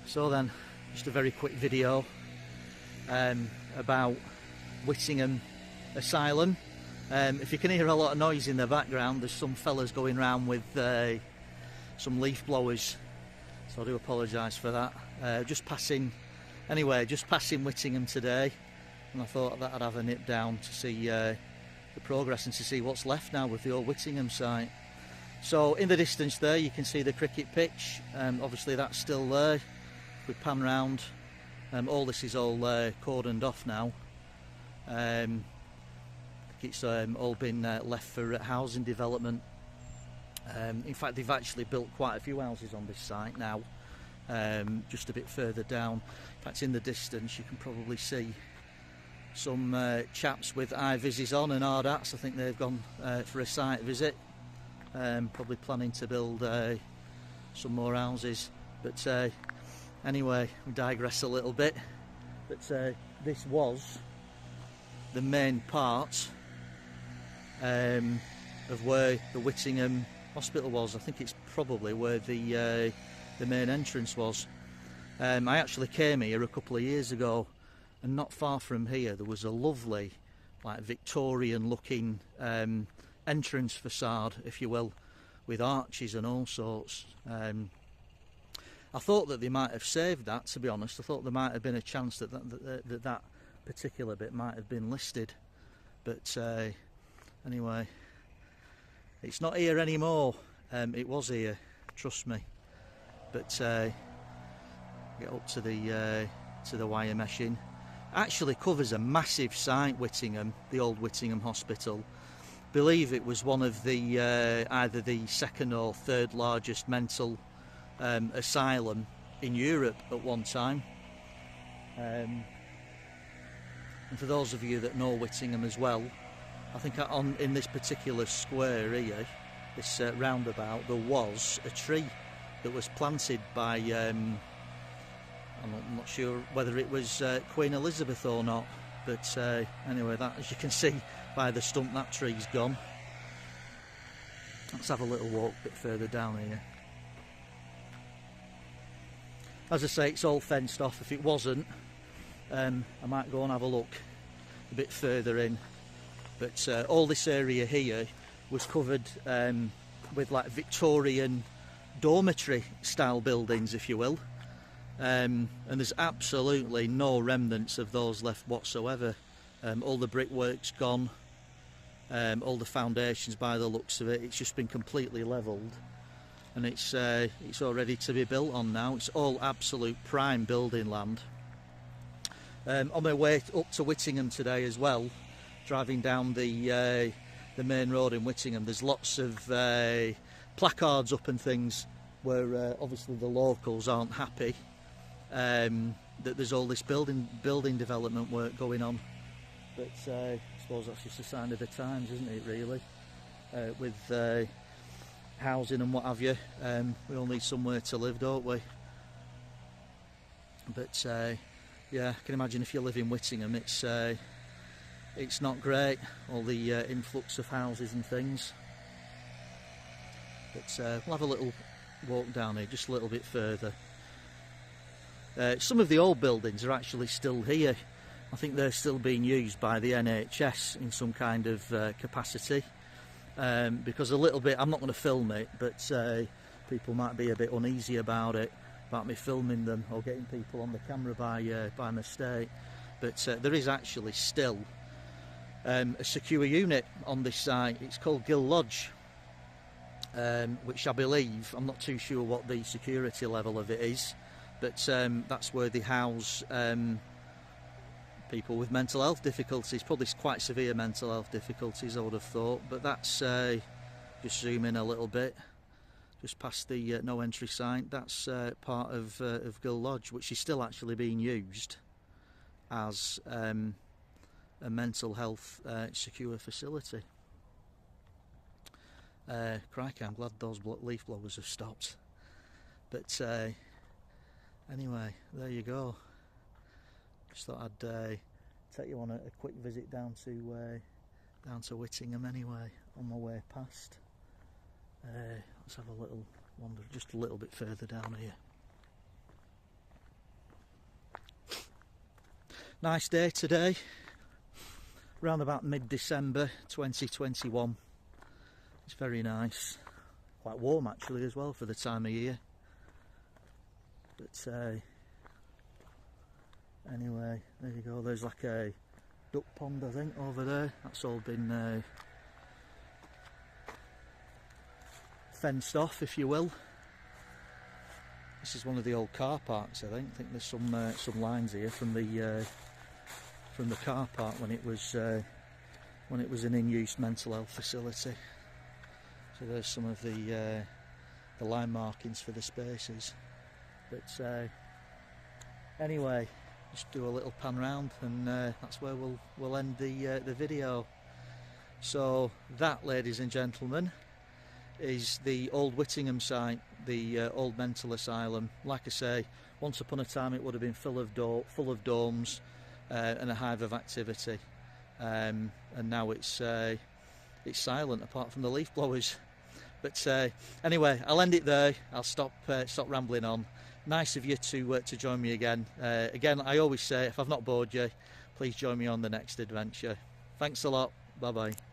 So then, just a very quick video about Whittingham asylum. If you can hear a lot of noise in the background, there's some fellas going around with some leaf blowers, so I do apologise for that. Just passing Whittingham today, and I thought that I'd have a nip down to see the progress and to see what's left now with the old Whittingham site. So in the distance there you can see the cricket pitch, obviously that's still there. We pan round, all this is all cordoned off now. I think it's all been left for housing development. In fact, they've actually built quite a few houses on this site now, just a bit further down. In fact, in the distance you can probably see some chaps with high vises on and hard hats. I think they've gone for a site visit, probably planning to build some more houses. But anyway, we digress a little bit. But this was the main part of where the Whittingham Hospital was. I think it's probably where the main entrance was. I actually came here a couple of years ago, and not far from here there was a lovely, like, Victorian looking entrance facade, if you will, with arches and all sorts. I thought that they might have saved that, to be honest. I thought there might have been a chance that that particular bit might have been listed, but anyway, it's not here anymore. It was here, trust me. But get up to the wire meshing. Actually covers a massive site, Whittingham, the old Whittingham Hospital. Believe it was one of the either the second or third largest mental asylum in Europe at one time. And for those of you that know Whittingham as well, I think in this particular square here, this roundabout, there was a tree that was planted by, I'm not sure whether it was Queen Elizabeth or not, but anyway, that, as you can see by the stump, that tree's gone. Let's have a little walk a bit further down here. As I say, it's all fenced off. If it wasn't, I might go and have a look a bit further in. But all this area here was covered with, like, Victorian dormitory style buildings, if you will. And there's absolutely no remnants of those left whatsoever. All the brickwork's gone, all the foundations, by the looks of it, it's just been completely levelled, and it's all ready to be built on now. It's all absolute prime building land. On my way up to Whittingham today as well, driving down the main road in Whittingham, there's lots of placards up and things where obviously the locals aren't happy that there's all this building development work going on. But I suppose that's just a sign of the times, isn't it, really? With housing and what have you, we all need somewhere to live, don't we? But yeah, I can imagine if you live in Whittingham, it's not great, all the influx of houses and things. But we'll have a little walk down here, just a little bit further. Some of the old buildings are actually still here. I think they're still being used by the NHS in some kind of capacity. Because a little bit, I'm not going to film it, but people might be a bit uneasy about me filming them or getting people on the camera by mistake. But there is actually still a secure unit on this site. It's called Gill Lodge, which I believe, I'm not too sure what the security level of it is, but that's where they house people with mental health difficulties, probably quite severe mental health difficulties, I would have thought. But that's, just zoom in a little bit, just past the no entry sign, that's part of Gill Lodge, which is still actually being used as a mental health secure facility. Crikey, I'm glad those leaf blowers have stopped. But anyway, there you go. Just thought I'd take you on a quick visit down to Whittingham anyway, on my way past. Let's have a little wander just a little bit further down here. Nice day today, around about mid-December 2021. It's very nice, quite warm actually as well for the time of year. But anyway, there you go, there's like a duck pond I think over there. That's all been fenced off, if you will. This is one of the old car parks, I think. There's some lines here from the car park when it was an in-use mental health facility. So there's some of the line markings for the spaces. But anyway, just do a little pan round, and that's where we'll end the video. So that, ladies and gentlemen, is the old Whittingham site, the old mental asylum. Like I say, once upon a time it would have been full of domes and a hive of activity, and now it's silent apart from the leaf blowers. But anyway, I'll end it there. I'll stop rambling on. Nice of you to join me again. Again, I always say, if I've not bored you, please join me on the next adventure. Thanks a lot. Bye bye.